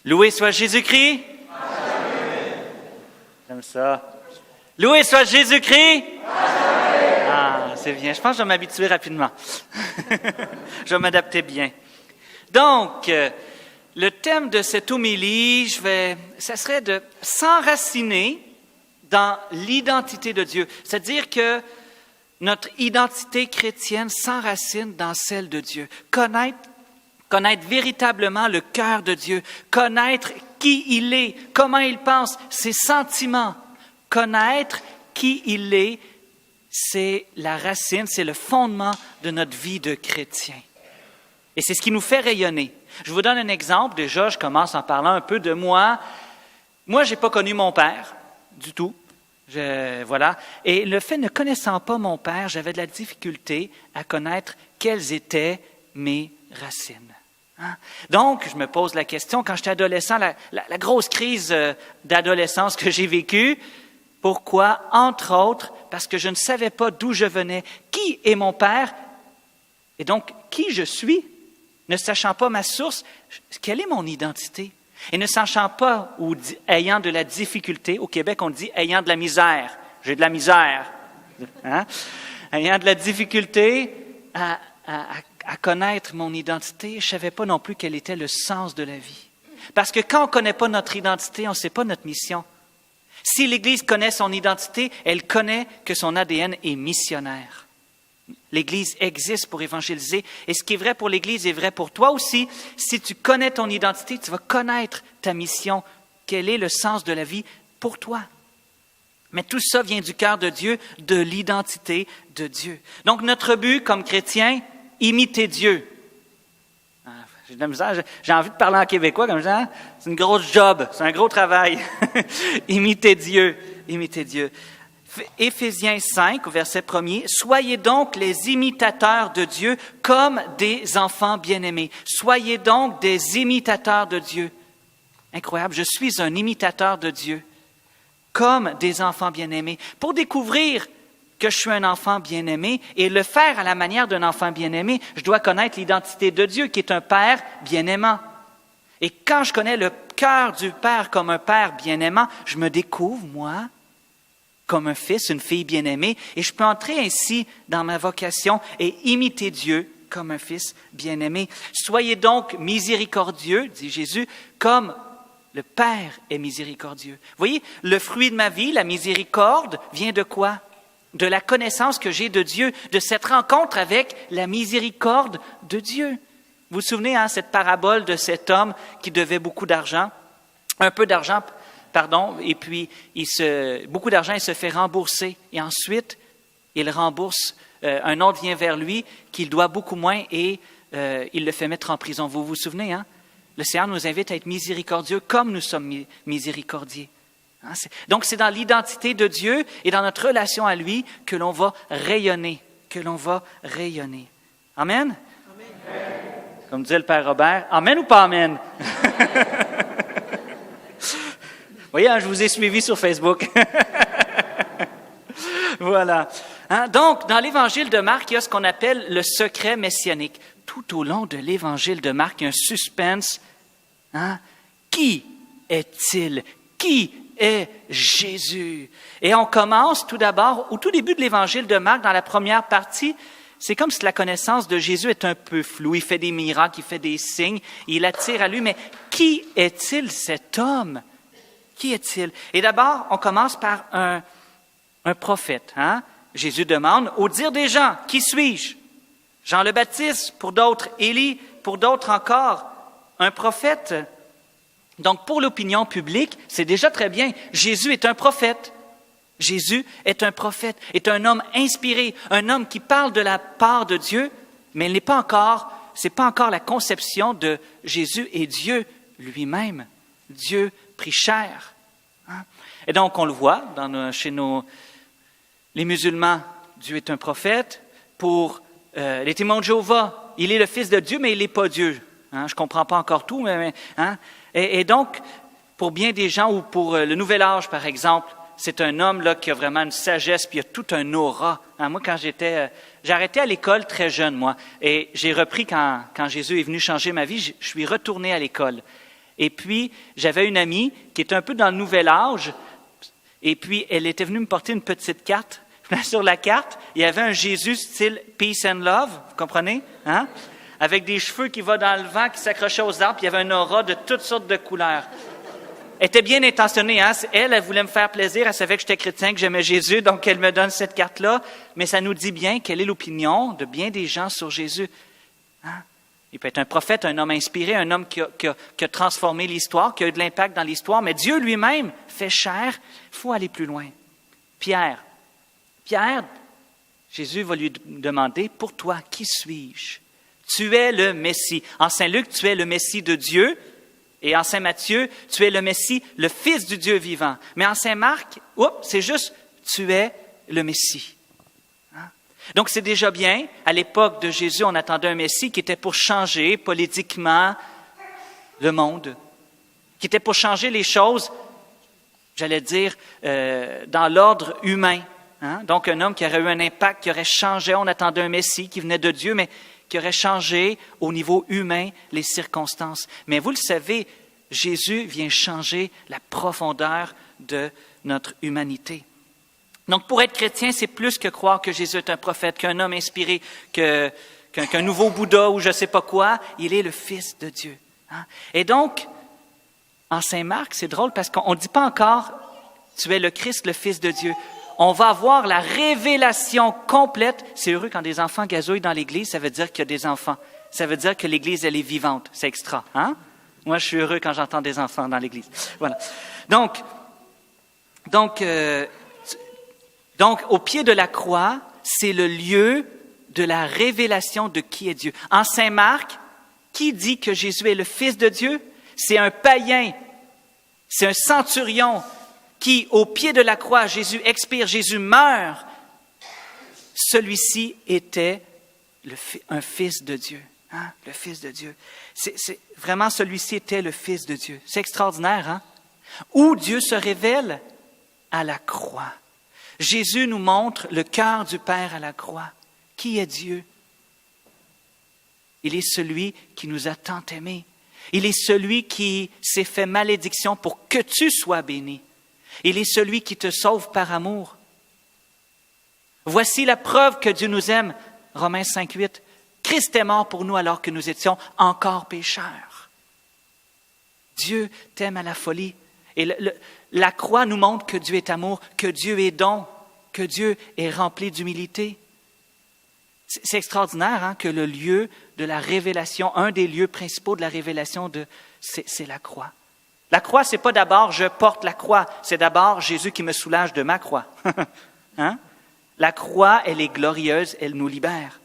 Loué soit Jésus-Christ. J'aime ça. Loué soit Jésus-Christ. Ah, c'est bien. Je pense que je vais m'habituer rapidement. Je vais m'adapter bien. Donc, le thème de cette homélie, ça serait de s'enraciner dans l'identité de Dieu. C'est-à-dire que notre identité chrétienne s'enracine dans celle de Dieu. Connaître véritablement le cœur de Dieu, connaître qui il est, comment il pense, ses sentiments. Connaître qui il est, c'est la racine, c'est le fondement de notre vie de chrétien. Et c'est ce qui nous fait rayonner. Je vous donne un exemple. Déjà, je commence en parlant un peu de moi. Moi, je n'ai pas connu mon père du tout. Voilà. Et le fait ne connaissant pas mon père, j'avais de la difficulté à connaître quelles étaient mes racines. Hein? Donc, je me pose la question, quand j'étais adolescent, la grosse crise d'adolescence que j'ai vécue, pourquoi? Entre autres, parce que je ne savais pas d'où je venais, qui est mon père, et donc qui je suis, ne sachant pas ma source, quelle est mon identité? Et ne sachant pas ou ayant de la difficulté, au Québec on dit ayant de la misère, j'ai de la misère, hein? Ayant de la difficulté à connaître mon identité, je ne savais pas non plus quel était le sens de la vie. Parce que quand on ne connaît pas notre identité, on ne sait pas notre mission. Si l'Église connaît son identité, elle connaît que son ADN est missionnaire. L'Église existe pour évangéliser. Et ce qui est vrai pour l'Église est vrai pour toi aussi. Si tu connais ton identité, tu vas connaître ta mission. Quel est le sens de la vie pour toi? Mais tout ça vient du cœur de Dieu, de l'identité de Dieu. Donc notre but comme chrétien, imiter Dieu. J'ai de la misère, j'ai envie de parler en québécois comme ça. C'est une grosse job, c'est un gros travail. Imiter Dieu, imiter Dieu. Éphésiens 5, au verset 1er, « Soyez donc les imitateurs de Dieu comme des enfants bien-aimés. » Soyez donc des imitateurs de Dieu. Incroyable, je suis un imitateur de Dieu, comme des enfants bien-aimés. Pour découvrir que je suis un enfant bien-aimé et le faire à la manière d'un enfant bien-aimé, je dois connaître l'identité de Dieu qui est un Père bien-aimant. Et quand je connais le cœur du Père comme un Père bien-aimant, je me découvre, moi, comme un fils, une fille bien-aimée, et je peux entrer ainsi dans ma vocation et imiter Dieu comme un fils bien-aimé. Soyez donc miséricordieux, dit Jésus, comme le Père est miséricordieux. Vous voyez, le fruit de ma vie, la miséricorde, vient de quoi? De la connaissance que j'ai de Dieu, de cette rencontre avec la miséricorde de Dieu. Vous vous souvenez, cette parabole de cet homme qui devait beaucoup d'argent, et puis beaucoup d'argent, il se fait rembourser. Et ensuite, il rembourse, un autre vient vers lui qu'il doit beaucoup moins et il le fait mettre en prison. Vous vous souvenez, Le Seigneur nous invite à être miséricordieux comme nous sommes miséricordieux. Donc, c'est dans l'identité de Dieu et dans notre relation à lui que l'on va rayonner, Amen? Amen. Comme disait le Père Robert, amen ou pas amen? Vous voyez, je vous ai suivi sur Facebook. Voilà. Donc, dans l'Évangile de Marc, il y a ce qu'on appelle le secret messianique. Tout au long de l'Évangile de Marc, il y a un suspense. Qui est-il? Qui est Jésus? Et on commence tout d'abord, au tout début de l'Évangile de Marc, dans la première partie, c'est comme si la connaissance de Jésus est un peu floue. Il fait des miracles, il fait des signes, il attire à lui. Mais qui est-il cet homme? Qui est-il? Et d'abord, on commence par un prophète. Jésus demande, au dire des gens, qui suis-je? Jean le Baptiste, pour d'autres Élie, pour d'autres encore, un prophète. Donc, pour l'opinion publique, c'est déjà très bien. Jésus est un prophète. Jésus est un prophète, est un homme inspiré, un homme qui parle de la part de Dieu, mais c'est pas encore la conception de Jésus et Dieu lui-même. Dieu pris chair. Et donc, on le voit chez les musulmans, Dieu est un prophète. Pour les témoins de Jéhovah, il est le Fils de Dieu, mais il n'est pas Dieu. Je ne comprends pas encore tout. Et donc, pour bien des gens, ou pour le Nouvel Âge, par exemple, c'est un homme là, qui a vraiment une sagesse, puis il a tout un aura. Moi, quand j'ai arrêté à l'école très jeune, moi, et j'ai repris quand Jésus est venu changer ma vie, je suis retourné à l'école. Et puis, j'avais une amie qui était un peu dans le nouvel âge, et puis elle était venue me porter une petite carte. Sur la carte, il y avait un Jésus style Peace and Love, vous comprenez? Hein? Avec des cheveux qui vont dans le vent, qui s'accrochaient aux arbres, puis il y avait un aura de toutes sortes de couleurs. Elle était bien intentionnée. Hein? Elle voulait me faire plaisir. Elle savait que j'étais chrétien, que j'aimais Jésus, donc elle me donne cette carte-là. Mais ça nous dit bien quelle est l'opinion de bien des gens sur Jésus. Hein? Il peut être un prophète, un homme inspiré, un homme qui a transformé l'histoire, qui a eu de l'impact dans l'histoire, mais Dieu lui-même fait chair. Il faut aller plus loin. Pierre, Jésus va lui demander, « Pour toi, qui suis-je? Tu es le Messie. » En Saint-Luc, tu es le Messie de Dieu. Et en Saint-Matthieu, tu es le Messie, le Fils du Dieu vivant. Mais en Saint-Marc, c'est juste, tu es le Messie. Hein? Donc c'est déjà bien. À l'époque de Jésus, on attendait un Messie qui était pour changer politiquement le monde, qui était pour changer les choses, j'allais dire, dans l'ordre humain. Hein? Donc, un homme qui aurait eu un impact, qui aurait changé. On attendait un Messie qui venait de Dieu, mais qui aurait changé au niveau humain les circonstances. Mais vous le savez, Jésus vient changer la profondeur de notre humanité. Donc, pour être chrétien, c'est plus que croire que Jésus est un prophète, qu'un homme inspiré, qu'un nouveau Bouddha ou je ne sais pas quoi. Il est le Fils de Dieu. Hein? Et donc, en Saint-Marc, c'est drôle parce qu'on ne dit pas encore « Tu es le Christ, le Fils de Dieu ». On va avoir la révélation complète. C'est heureux quand des enfants gazouillent dans l'Église, ça veut dire qu'il y a des enfants. Ça veut dire que l'Église, elle est vivante. C'est extra, hein? Moi, je suis heureux quand j'entends des enfants dans l'Église. Voilà. Donc, au pied de la croix, c'est le lieu de la révélation de qui est Dieu. En Saint Marc, qui dit que Jésus est le Fils de Dieu? C'est un païen, c'est un centurion qui, au pied de la croix, Jésus expire, Jésus meurt. Celui-ci était un Fils de Dieu. Hein? Le Fils de Dieu. Vraiment, celui-ci était le Fils de Dieu. C'est extraordinaire, hein? Où Dieu se révèle? À la croix. Jésus nous montre le cœur du Père à la croix. Qui est Dieu? Il est celui qui nous a tant aimés. Il est celui qui s'est fait malédiction pour que tu sois béni. Il est celui qui te sauve par amour. Voici la preuve que Dieu nous aime. Romains 5,8. Christ est mort pour nous alors que nous étions encore pécheurs. Dieu t'aime à la folie. Et la croix nous montre que Dieu est amour, que Dieu est don, que Dieu est rempli d'humilité. C'est extraordinaire hein, que le lieu de la révélation, un des lieux principaux de la révélation, c'est la croix. La croix, c'est pas d'abord je porte la croix, c'est d'abord Jésus qui me soulage de ma croix. Hein? La croix, elle est glorieuse, elle nous libère.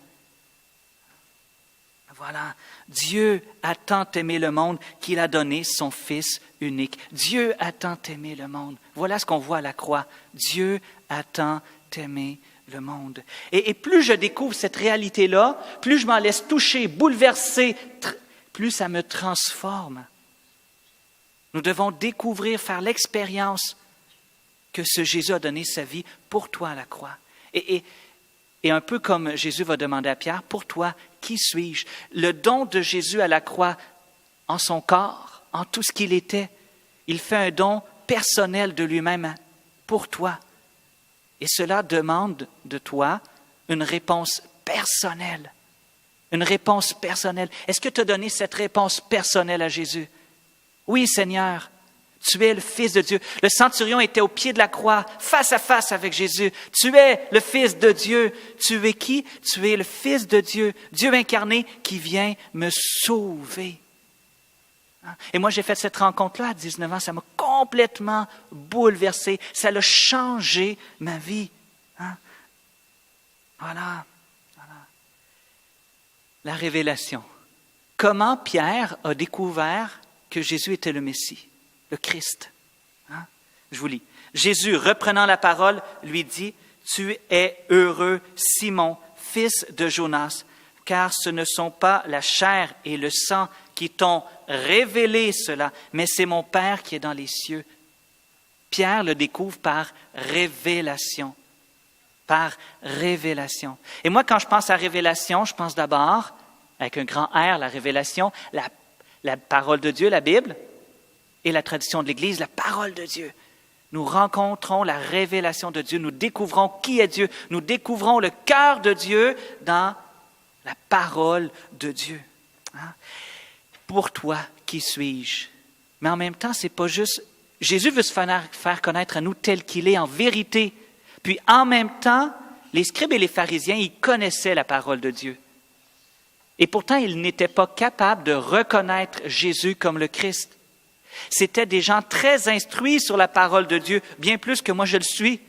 Voilà, Dieu a tant aimé le monde qu'il a donné son Fils unique. Dieu a tant aimé le monde. Voilà ce qu'on voit à la croix. Dieu a tant aimé le monde. Et plus je découvre cette réalité-là, plus je m'en laisse toucher, bouleverser, plus ça me transforme. Nous devons découvrir, faire l'expérience que ce Jésus a donné sa vie pour toi à la croix. Et un peu comme Jésus va demander à Pierre, pour toi, qui suis-je? Le don de Jésus à la croix, en son corps, en tout ce qu'il était, il fait un don personnel de lui-même pour toi. Et cela demande de toi une réponse personnelle. Une réponse personnelle. Est-ce que tu as donné cette réponse personnelle à Jésus? Oui, Seigneur, tu es le Fils de Dieu. Le centurion était au pied de la croix, face à face avec Jésus. Tu es le Fils de Dieu. Tu es qui? Tu es le Fils de Dieu, Dieu incarné qui vient me sauver. Et moi, j'ai fait cette rencontre-là à 19 ans. Ça m'a complètement bouleversé. Ça a changé ma vie. Hein? Voilà. La révélation. Comment Pierre a découvert que Jésus était le Messie, le Christ. Hein? Je vous lis. Jésus, reprenant la parole, lui dit, « Tu es heureux, Simon, fils de Jonas, car ce ne sont pas la chair et le sang qui t'ont révélé cela, mais c'est mon Père qui est dans les cieux. » Pierre le découvre par révélation. Par révélation. Et moi, quand je pense à révélation, je pense d'abord, avec un grand R, la révélation, la parole de Dieu, la Bible, et la tradition de l'Église, la parole de Dieu. Nous rencontrons la révélation de Dieu, nous découvrons qui est Dieu, nous découvrons le cœur de Dieu dans la parole de Dieu. Hein? Pour toi, qui suis-je? Mais en même temps, c'est pas juste... Jésus veut se faire connaître à nous tel qu'il est en vérité. Puis en même temps, les scribes et les pharisiens, ils connaissaient la parole de Dieu. Et pourtant, ils n'étaient pas capables de reconnaître Jésus comme le Christ. C'étaient des gens très instruits sur la parole de Dieu, bien plus que moi je le suis.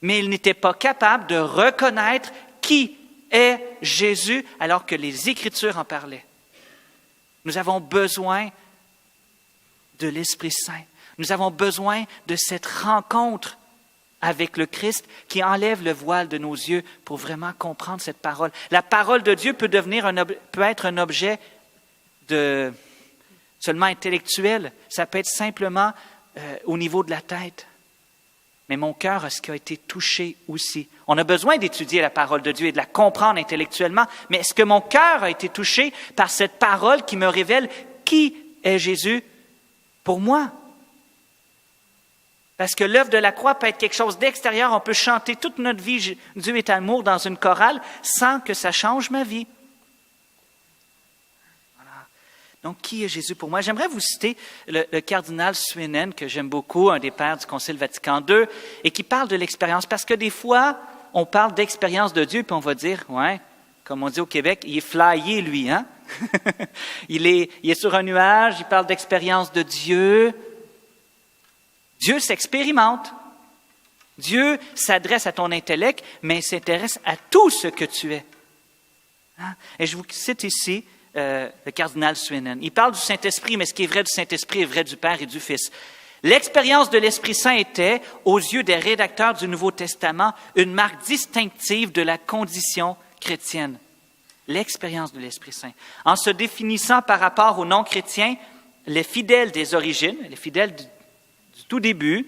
Mais ils n'étaient pas capables de reconnaître qui est Jésus alors que les Écritures en parlaient. Nous avons besoin de l'Esprit Saint. Nous avons besoin de cette rencontre avec le Christ qui enlève le voile de nos yeux pour vraiment comprendre cette parole. La parole de Dieu peut être un objet seulement intellectuel. Ça peut être simplement au niveau de la tête. Mais mon cœur a ce qui a été touché aussi. On a besoin d'étudier la parole de Dieu et de la comprendre intellectuellement, mais est-ce que mon cœur a été touché par cette parole qui me révèle qui est Jésus pour moi? Parce que l'œuvre de la croix peut être quelque chose d'extérieur. On peut chanter toute notre vie « Dieu est amour » dans une chorale sans que ça change ma vie. Voilà. Donc, qui est Jésus pour moi? J'aimerais vous citer le cardinal Suenen, que j'aime beaucoup, un des pères du Concile Vatican II, et qui parle de l'expérience. Parce que des fois, on parle d'expérience de Dieu, puis on va dire, ouais, comme on dit au Québec, il est flyé, lui, hein? il est sur un nuage, il parle d'expérience de Dieu. Dieu s'expérimente. Dieu s'adresse à ton intellect, mais il s'intéresse à tout ce que tu es. Hein? Et je vous cite ici le cardinal Suenen. Il parle du Saint-Esprit, mais ce qui est vrai du Saint-Esprit est vrai du Père et du Fils. L'expérience de l'Esprit Saint était, aux yeux des rédacteurs du Nouveau Testament, une marque distinctive de la condition chrétienne. L'expérience de l'Esprit Saint. En se définissant par rapport aux non-chrétiens, les fidèles des origines, les fidèles du tout début,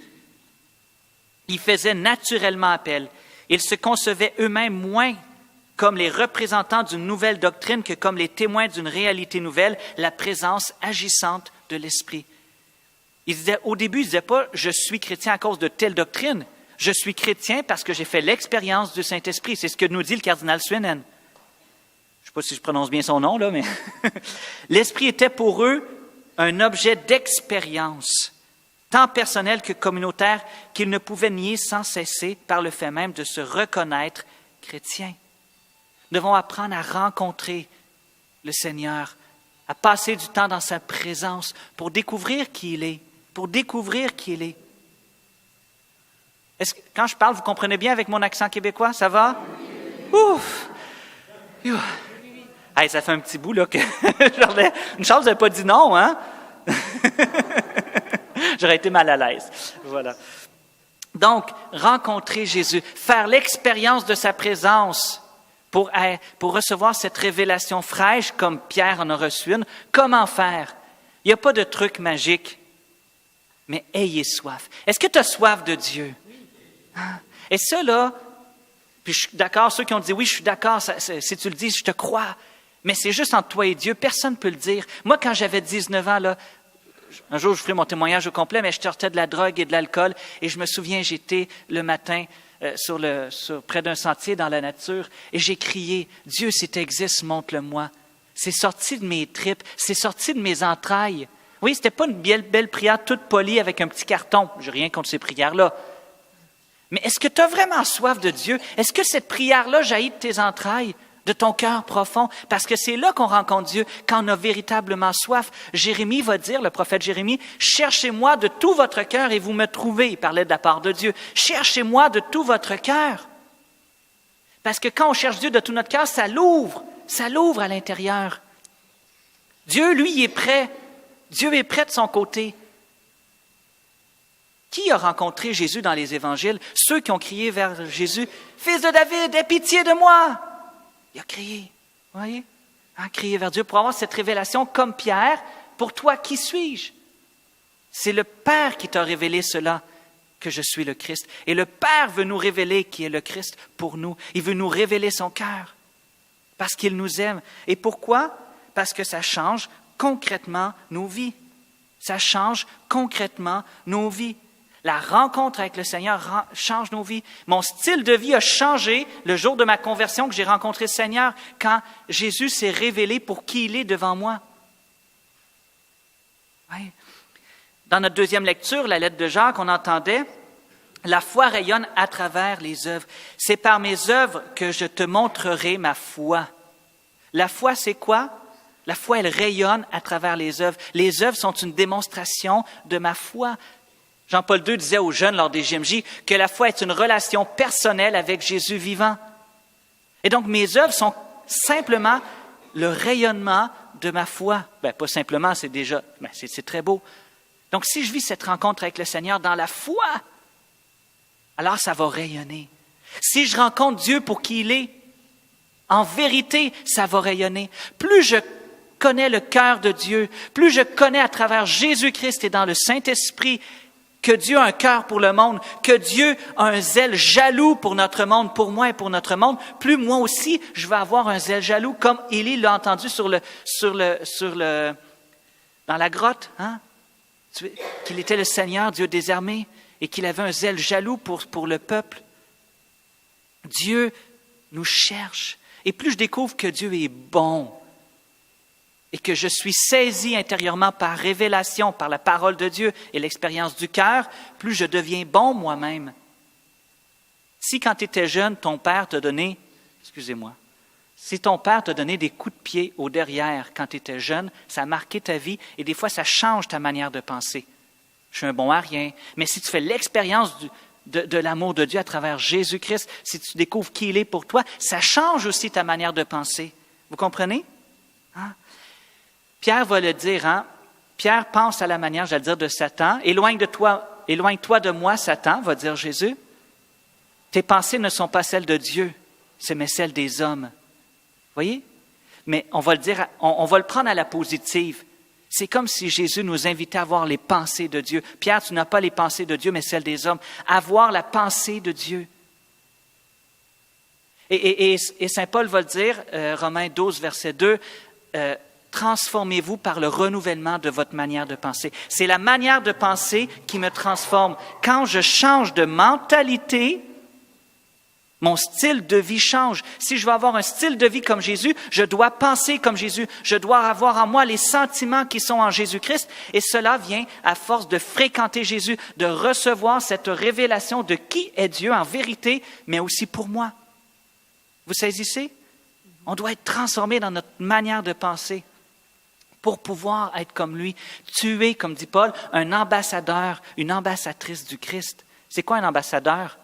ils faisaient naturellement appel. Ils se concevaient eux-mêmes moins comme les représentants d'une nouvelle doctrine que comme les témoins d'une réalité nouvelle, la présence agissante de l'Esprit. Au début, ils ne disaient pas « je suis chrétien à cause de telle doctrine ». Je suis chrétien parce que j'ai fait l'expérience du Saint-Esprit. C'est ce que nous dit le cardinal Suenen. Je ne sais pas si je prononce bien son nom, là, mais l'Esprit était pour eux un objet d'expérience, tant personnel que communautaire, qu'ils ne pouvaient nier sans cesser par le fait même de se reconnaître chrétiens. Nous devons apprendre à rencontrer le Seigneur, à passer du temps dans sa présence pour découvrir qui il est, Est-ce que, quand je parle, vous comprenez bien avec mon accent québécois? Ça va? Ouf! Hey, ça fait un petit bout là que une chance, vous n'avez pas dit non, hein? J'aurais été mal à l'aise. Voilà. Donc, rencontrer Jésus, faire l'expérience de sa présence pour recevoir cette révélation fraîche comme Pierre en a reçu une. Comment faire? Il n'y a pas de truc magique, mais ayez soif. Est-ce que tu as soif de Dieu? Et ça, là, puis je suis d'accord, ceux qui ont dit oui, je suis d'accord, si tu le dis, je te crois. Mais c'est juste entre toi et Dieu, personne ne peut le dire. Moi, quand j'avais 19 ans, là, un jour, je ferai mon témoignage au complet, mais je sortais de la drogue et de l'alcool. Et je me souviens, j'étais le matin près d'un sentier dans la nature et j'ai crié, « Dieu, si tu existes, montre-le-moi. » C'est sorti de mes tripes, c'est sorti de mes entrailles. Oui, c'était pas une belle prière toute polie avec un petit carton. Je n'ai rien contre ces prières-là. Mais est-ce que tu as vraiment soif de Dieu? Est-ce que cette prière-là jaillit de tes entrailles, de ton cœur profond? Parce que c'est là qu'on rencontre Dieu, quand on a véritablement soif. Jérémie va dire, le prophète Jérémie, « Cherchez-moi de tout votre cœur et vous me trouvez. » Il parlait de la part de Dieu. « Cherchez-moi de tout votre cœur. » Parce que quand on cherche Dieu de tout notre cœur, ça l'ouvre à l'intérieur. Dieu, lui, il est prêt. Dieu est prêt de son côté. Qui a rencontré Jésus dans les évangiles? Ceux qui ont crié vers Jésus, « Fils de David, aie pitié de moi! » Il a crié, vous voyez? A crié vers Dieu pour avoir cette révélation comme Pierre. Pour toi, qui suis-je? C'est le Père qui t'a révélé cela, que je suis le Christ. Et le Père veut nous révéler qui est le Christ pour nous. Il veut nous révéler son cœur parce qu'il nous aime. Et pourquoi? Parce que ça change concrètement nos vies. Ça change concrètement nos vies. La rencontre avec le Seigneur change nos vies. Mon style de vie a changé le jour de ma conversion que j'ai rencontré le Seigneur, quand Jésus s'est révélé pour qui il est devant moi. Oui. Dans notre deuxième lecture, la lettre de Jacques, on entendait « La foi rayonne à travers les œuvres. C'est par mes œuvres que je te montrerai ma foi. » La foi, c'est quoi? La foi, elle rayonne à travers les œuvres. Les œuvres sont une démonstration de ma foi. Jean-Paul II disait aux jeunes lors des JMJ que la foi est une relation personnelle avec Jésus vivant. Et donc, mes œuvres sont simplement le rayonnement de ma foi. Pas simplement, c'est déjà, c'est très beau. Donc, si je vis cette rencontre avec le Seigneur dans la foi, alors ça va rayonner. Si je rencontre Dieu pour qui il est, en vérité, ça va rayonner. Plus je connais le cœur de Dieu, plus je connais à travers Jésus-Christ et dans le Saint-Esprit que Dieu a un cœur pour le monde, que Dieu a un zèle jaloux pour notre monde, pour moi et pour notre monde, plus moi aussi, je vais avoir un zèle jaloux, comme Élie l'a entendu dans la grotte, hein? Qu'il était le Seigneur, Dieu des armées, et qu'il avait un zèle jaloux pour le peuple. Dieu nous cherche. Et plus je découvre que Dieu est bon, et que je suis saisi intérieurement par révélation, par la parole de Dieu et l'expérience du cœur, plus je deviens bon moi-même. Si quand tu étais jeune, ton père t'a donné, si ton père t'a donné des coups de pied au derrière quand tu étais jeune, ça a marqué ta vie et des fois ça change ta manière de penser. Je suis un bon à rien. Mais si tu fais l'expérience de l'amour de Dieu à travers Jésus-Christ, si tu découvres qui il est pour toi, ça change aussi ta manière de penser. Vous comprenez? Hein? Pierre va le dire, hein? Pierre pense à la manière, j'allais dire, de Satan. Éloigne-toi de moi, Satan, va dire Jésus. Tes pensées ne sont pas celles de Dieu, mais celles des hommes. Voyez? Mais on va le dire, on va le prendre à la positive. C'est comme si Jésus nous invitait à voir les pensées de Dieu. Pierre, tu n'as pas les pensées de Dieu, mais celles des hommes. Avoir la pensée de Dieu. Et saint Paul va le dire, Romains 12, verset 2, transformez-vous par le renouvellement de votre manière de penser. C'est la manière de penser qui me transforme. Quand je change de mentalité, mon style de vie change. Si je veux avoir un style de vie comme Jésus, je dois penser comme Jésus. Je dois avoir en moi les sentiments qui sont en Jésus-Christ. Et cela vient à force de fréquenter Jésus, de recevoir cette révélation de qui est Dieu en vérité, mais aussi pour moi. Vous saisissez? On doit être transformé dans notre manière de penser pour pouvoir être comme lui. Tu es, comme dit Paul, un ambassadeur, une ambassadrice du Christ. C'est quoi un ambassadeur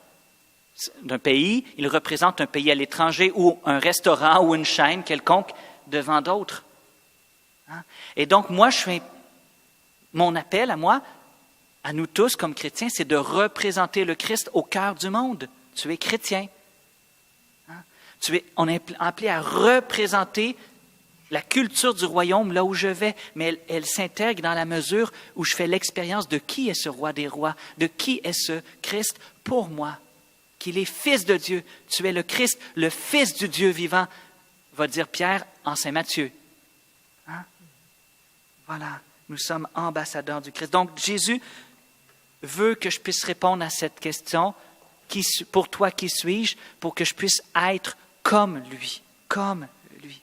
d'un pays? Il représente un pays à l'étranger ou un restaurant ou une chaîne quelconque devant d'autres. Hein? Et donc, mon appel à moi, à nous tous comme chrétiens, c'est de représenter le Christ au cœur du monde. Tu es chrétien. Hein? On est appelé à représenter la culture du royaume là où je vais, mais elle s'intègre dans la mesure où je fais l'expérience de qui est ce roi des rois, de qui est ce Christ pour moi, qu'il est fils de Dieu. Tu es le Christ, le fils du Dieu vivant, va dire Pierre en Saint Matthieu. Hein? Voilà, nous sommes ambassadeurs du Christ. Donc Jésus veut que je puisse répondre à cette question, pour toi, qui suis-je, pour que je puisse être comme lui, comme lui.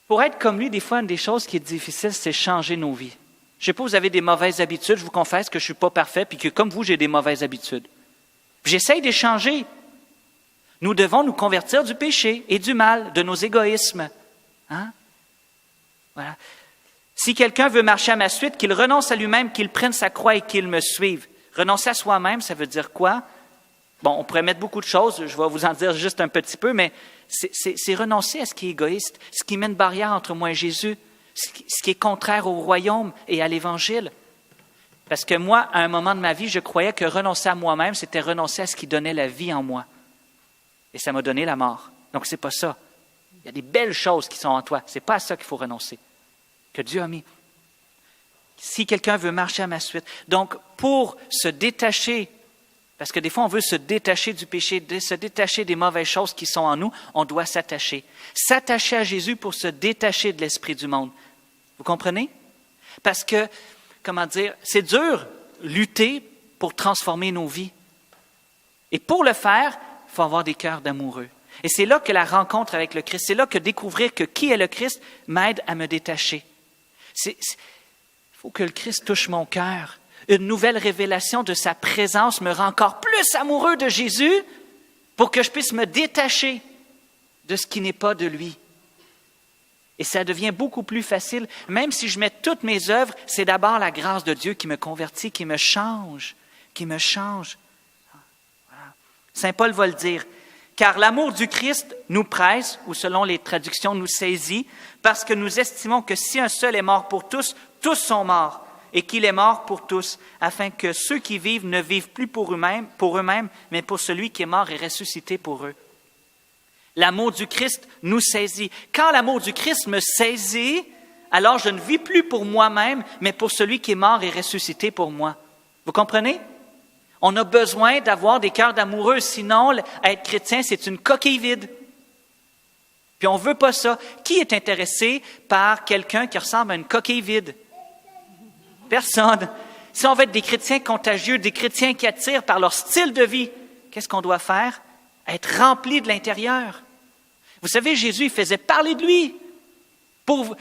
Pour être comme lui, des fois, une des choses qui est difficile, c'est changer nos vies. Je ne sais pas, vous avez des mauvaises habitudes, je vous confesse que je ne suis pas parfait, puis que comme vous, j'ai des mauvaises habitudes. J'essaye de changer. Nous devons nous convertir du péché et du mal, de nos égoïsmes. Hein? Voilà. Si quelqu'un veut marcher à ma suite, qu'il renonce à lui-même, qu'il prenne sa croix et qu'il me suive. Renoncer à soi-même, ça veut dire quoi? Bon, on pourrait mettre beaucoup de choses, je vais vous en dire juste un petit peu, mais c'est renoncer à ce qui est égoïste, ce qui met une barrière entre moi et Jésus, ce qui est contraire au royaume et à l'Évangile. Parce que moi, à un moment de ma vie, je croyais que renoncer à moi-même, c'était renoncer à ce qui donnait la vie en moi. Et ça m'a donné la mort. Donc, c'est pas ça. Il y a des belles choses qui sont en toi. C'est pas à ça qu'il faut renoncer, que Dieu a mis. Si quelqu'un veut marcher à ma suite. Donc, pour se détacher, parce que des fois, on veut se détacher du péché, se détacher des mauvaises choses qui sont en nous, on doit s'attacher. S'attacher à Jésus pour se détacher de l'esprit du monde. Vous comprenez? Parce que c'est dur, lutter pour transformer nos vies. Et pour le faire, il faut avoir des cœurs d'amoureux. Et c'est là que la rencontre avec le Christ, c'est là que découvrir que qui est le Christ m'aide à me détacher. Il faut que le Christ touche mon cœur. Une nouvelle révélation de sa présence me rend encore plus amoureux de Jésus pour que je puisse me détacher de ce qui n'est pas de lui. Et ça devient beaucoup plus facile. Même si je mets toutes mes œuvres, c'est d'abord la grâce de Dieu qui me convertit, qui me change. Voilà. Saint Paul va le dire. Car l'amour du Christ nous presse, ou selon les traductions, nous saisit, parce que nous estimons que si un seul est mort pour tous, tous sont morts, et qu'il est mort pour tous, afin que ceux qui vivent ne vivent plus pour eux-mêmes, mais pour celui qui est mort et ressuscité pour eux. L'amour du Christ nous saisit. Quand l'amour du Christ me saisit, alors je ne vis plus pour moi-même, mais pour celui qui est mort et ressuscité pour moi. Vous comprenez? On a besoin d'avoir des cœurs d'amoureux, sinon être chrétien, c'est une coquille vide. Puis on ne veut pas ça. Qui est intéressé par quelqu'un qui ressemble à une coquille vide? Personne. Si on veut être des chrétiens contagieux, des chrétiens qui attirent par leur style de vie, qu'est-ce qu'on doit faire? Être rempli de l'intérieur. Vous savez, Jésus, il faisait parler de lui. Pour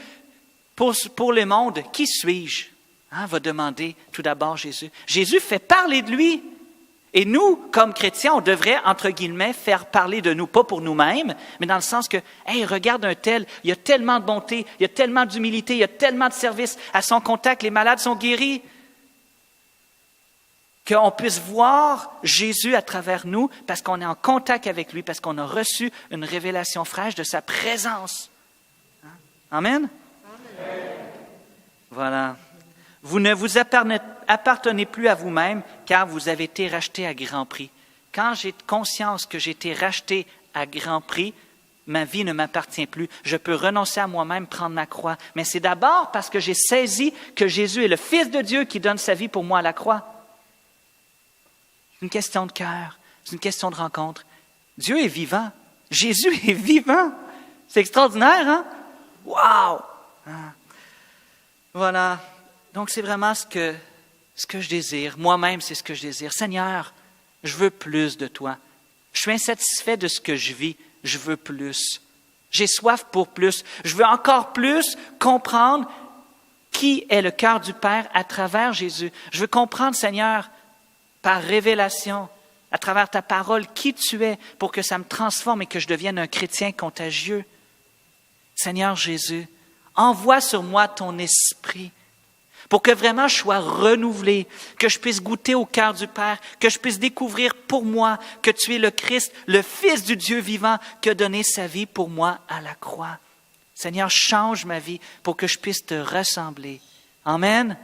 le monde, qui suis-je? Va demander tout d'abord Jésus. Jésus fait parler de lui. Et nous, comme chrétiens, on devrait, entre guillemets, faire parler de nous, pas pour nous-mêmes, mais dans le sens que, hey, regarde un tel, il y a tellement de bonté, il y a tellement d'humilité, il y a tellement de service. À son contact, les malades sont guéris. Qu'on puisse voir Jésus à travers nous parce qu'on est en contact avec lui, parce qu'on a reçu une révélation fraîche de sa présence. Amen? Amen. Voilà. Vous ne vous appartenez plus à vous-même, car vous avez été racheté à grand prix. Quand j'ai conscience que j'ai été racheté à grand prix, ma vie ne m'appartient plus. Je peux renoncer à moi-même, prendre ma croix. Mais c'est d'abord parce que j'ai saisi que Jésus est le Fils de Dieu qui donne sa vie pour moi à la croix. C'est une question de cœur, c'est une question de rencontre. Dieu est vivant. Jésus est vivant. C'est extraordinaire, hein? Wow! Voilà. Donc, c'est vraiment ce que je désire. Moi-même, c'est ce que je désire. Seigneur, je veux plus de toi. Je suis insatisfait de ce que je vis. Je veux plus. J'ai soif pour plus. Je veux encore plus comprendre qui est le cœur du Père à travers Jésus. Je veux comprendre, Seigneur, par révélation, à travers ta parole, qui tu es pour que ça me transforme et que je devienne un chrétien contagieux. Seigneur Jésus, envoie sur moi ton esprit pour que vraiment je sois renouvelé, que je puisse goûter au cœur du Père, que je puisse découvrir pour moi que tu es le Christ, le Fils du Dieu vivant qui a donné sa vie pour moi à la croix. Seigneur, change ma vie pour que je puisse te ressembler. Amen.